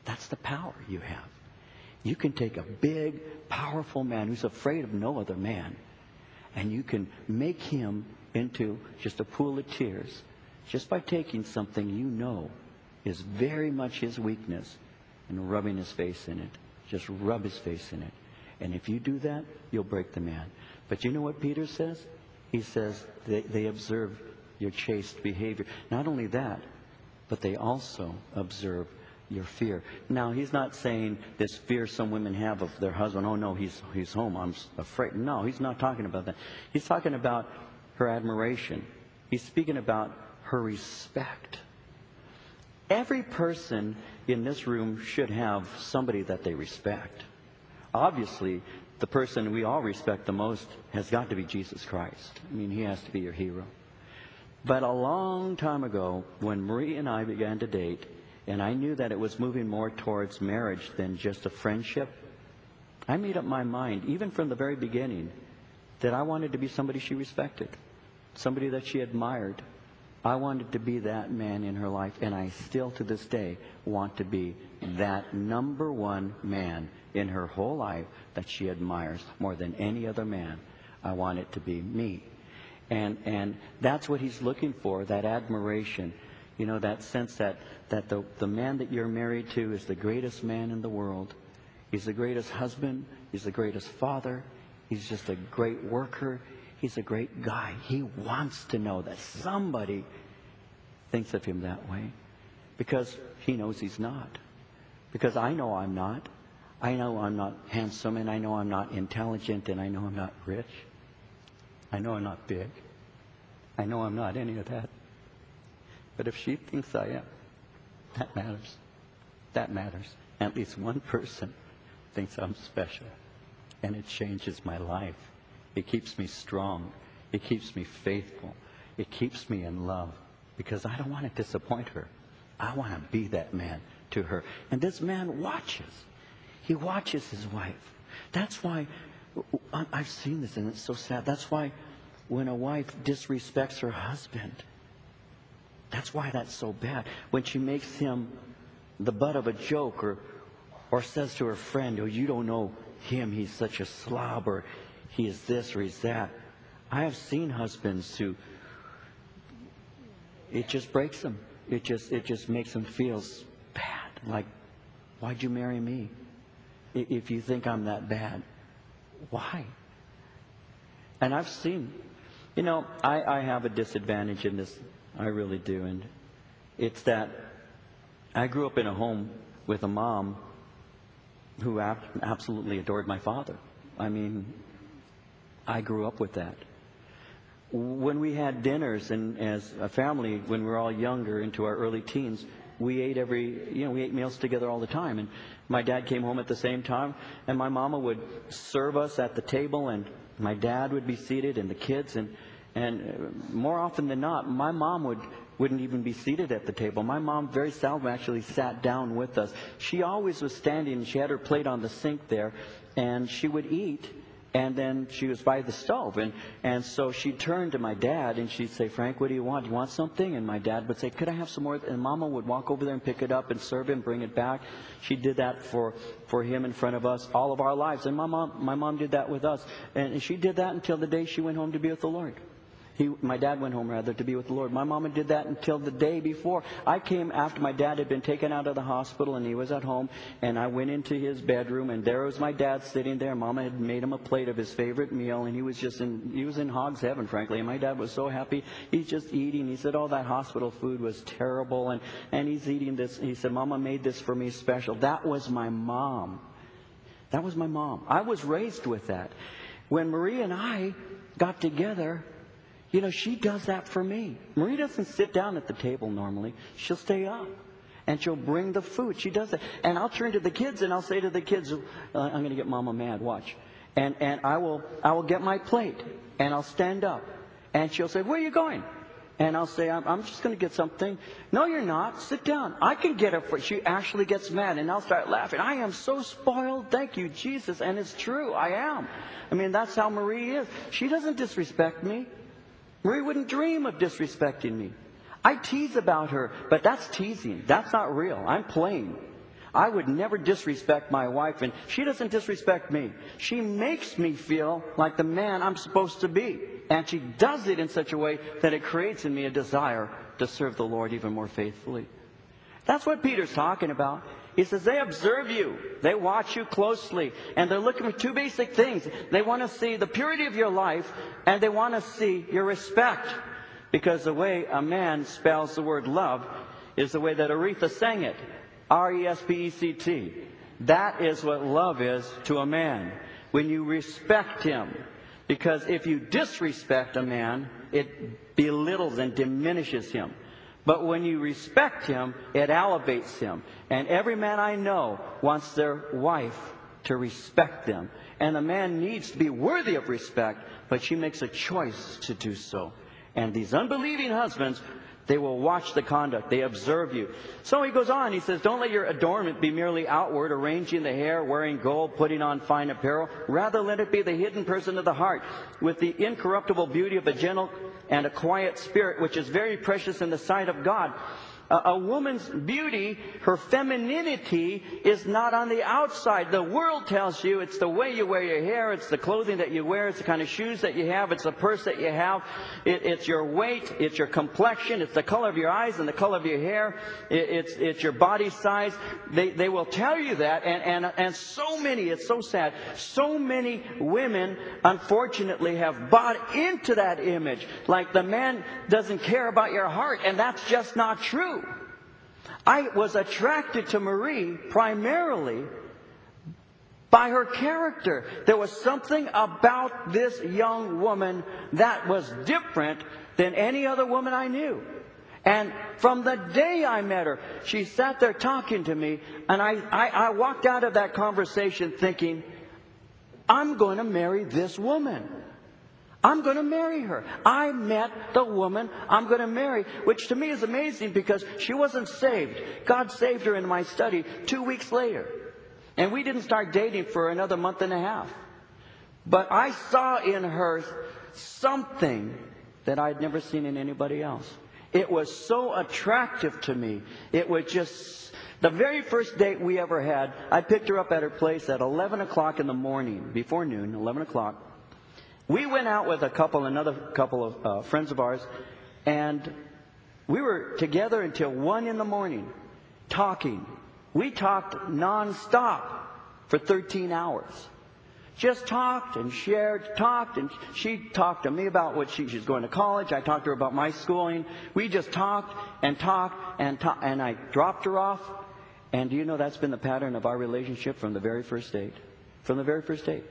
That's the power you have. You can take a big, powerful man who's afraid of no other man, and you can make him into just a pool of tears just by taking something you know is very much his weakness and rubbing his face in it. Just rub his face in it. And if you do that, you'll break the man. But you know what Peter says? He says they observe your chaste behavior. Not only that, but they also observe your fear. Now, he's not saying this fear some women have of their husband. Oh, no, he's home. I'm afraid. No, he's not talking about that. He's talking about her admiration. He's speaking about her respect. Every person in this room should have somebody that they respect. Obviously, the person we all respect the most has got to be Jesus Christ. I mean, he has to be your hero. But a long time ago, when Marie and I began to date, and I knew that it was moving more towards marriage than just a friendship, I made up my mind, even from the very beginning, that I wanted to be somebody she respected, somebody that she admired. I wanted to be that man in her life, and I still to this day want to be that number one man in her whole life that she admires more than any other man. I want it to be me. And that's what he's looking for, that admiration. You know, that sense that the man that you're married to is the greatest man in the world. He's the greatest husband. He's the greatest father. He's just a great worker. He's a great guy. He wants to know that somebody thinks of him that way, because he knows he's not. Because I know I'm not. I know I'm not handsome, and I know I'm not intelligent, and I know I'm not rich. I know I'm not big. I know I'm not any of that. But if she thinks I am, that matters. That matters. At least one person thinks I'm special. And it changes my life. It keeps me strong. It keeps me faithful. It keeps me in love. Because I don't want to disappoint her. I want to be that man to her. And this man watches. He watches his wife. That's why, I've seen this and it's so sad. That's why when a wife disrespects her husband, that's why that's so bad. When she makes him the butt of a joke, or says to her friend, oh, you don't know him, he's such a slob, or he is this or he's that. I have seen husbands who, it just breaks them. It just makes them feel bad. Like, why'd you marry me? If you think I'm that bad, why? And I've seen, you know, I have a disadvantage in this. I really do. And it's that I grew up in a home with a mom who absolutely adored my father. I mean, I grew up with that. When we had dinners and as a family, when we were all younger, into our early teens, we ate we ate meals together all the time. And my dad came home at the same time, and my mama would serve us at the table, and my dad would be seated, and the kids, and more often than not, my mom wouldn't even be seated at the table. My mom very seldom actually sat down with us. She always was standing, and she had her plate on the sink there, and she would eat, and then she was by the stove. And so she'd turn to my dad, and she'd say, Frank, what do you want? Do you want something? And my dad would say, could I have some more? And Mama would walk over there and pick it up and serve him, bring it back. She did that for him in front of us all of our lives. And my mom did that with us. And she did that until the day she went home to be with the Lord. My dad went home, rather, to be with the Lord. My mama did that until the day before. I came after my dad had been taken out of the hospital, and he was at home, and I went into his bedroom, and there was my dad sitting there. Mama had made him a plate of his favorite meal, and he was in hog's heaven, frankly. And my dad was so happy. He's just eating. He said, oh, that hospital food was terrible, and he's eating this. He said, Mama made this for me special. That was my mom. That was my mom. I was raised with that. When Marie and I got together, you know, she does that for me. Marie doesn't sit down at the table normally. She'll stay up, and she'll bring the food. She does that. And I'll turn to the kids, and I'll say to the kids, I'm going to get Mama mad. Watch. And I will get my plate, and I'll stand up. And she'll say, where are you going? And I'll say, I'm just going to get something. No, you're not. Sit down. I can get it for you. She actually gets mad, and I'll start laughing. I am so spoiled. Thank you, Jesus. And it's true. I am. I mean, that's how Marie is. She doesn't disrespect me. Marie wouldn't dream of disrespecting me. I tease about her, but that's teasing. That's not real. I'm playing. I would never disrespect my wife, and she doesn't disrespect me. She makes me feel like the man I'm supposed to be. And she does it in such a way that it creates in me a desire to serve the Lord even more faithfully. That's what Peter's talking about. He says they observe you, they watch you closely, and they're looking for two basic things. They want to see the purity of your life, and they want to see your respect. Because the way a man spells the word love is the way that Aretha sang it. R-E-S-P-E-C-T. That is what love is to a man. When you respect him. Because if you disrespect a man, it belittles and diminishes him. But when you respect him, it elevates him. And every man I know wants their wife to respect them. And a man needs to be worthy of respect, but she makes a choice to do so. And these unbelieving husbands, they will watch the conduct. They observe you. So he goes on. He says, don't let your adornment be merely outward, arranging the hair, wearing gold, putting on fine apparel. Rather, let it be the hidden person of the heart, with the incorruptible beauty of a gentle and a quiet spirit, which is very precious in the sight of God. A woman's beauty, her femininity, is not on the outside. The world tells you it's the way you wear your hair, it's the clothing that you wear, it's the kind of shoes that you have, it's the purse that you have, it's your weight, it's your complexion, it's the color of your eyes and the color of your hair, it's your body size. They will tell you that, and so many, it's so sad, so many women unfortunately have bought into that image, like the man doesn't care about your heart, and that's just not true. I was attracted to Marie primarily by her character. There was something about this young woman that was different than any other woman I knew. And from the day I met her, she sat there talking to me, and I walked out of that conversation thinking, I'm going to marry this woman. I'm going to marry her. I met the woman I'm going to marry, which to me is amazing because she wasn't saved. God saved her in my study 2 weeks later. And we didn't start dating for another month and a half. But I saw in her something that I'd never seen in anybody else. It was so attractive to me. It was just the very first date we ever had. I picked her up at her place at 11 o'clock in the morning, before noon, 11 o'clock. We went out with another couple of friends of ours, and we were together until 1 in the morning, talking. We talked nonstop for 13 hours. Just talked and shared, and she talked to me about what she's going to college. I talked to her about my schooling. We just talked, and I dropped her off. And do you know that's been the pattern of our relationship from the very first date? From the very first date.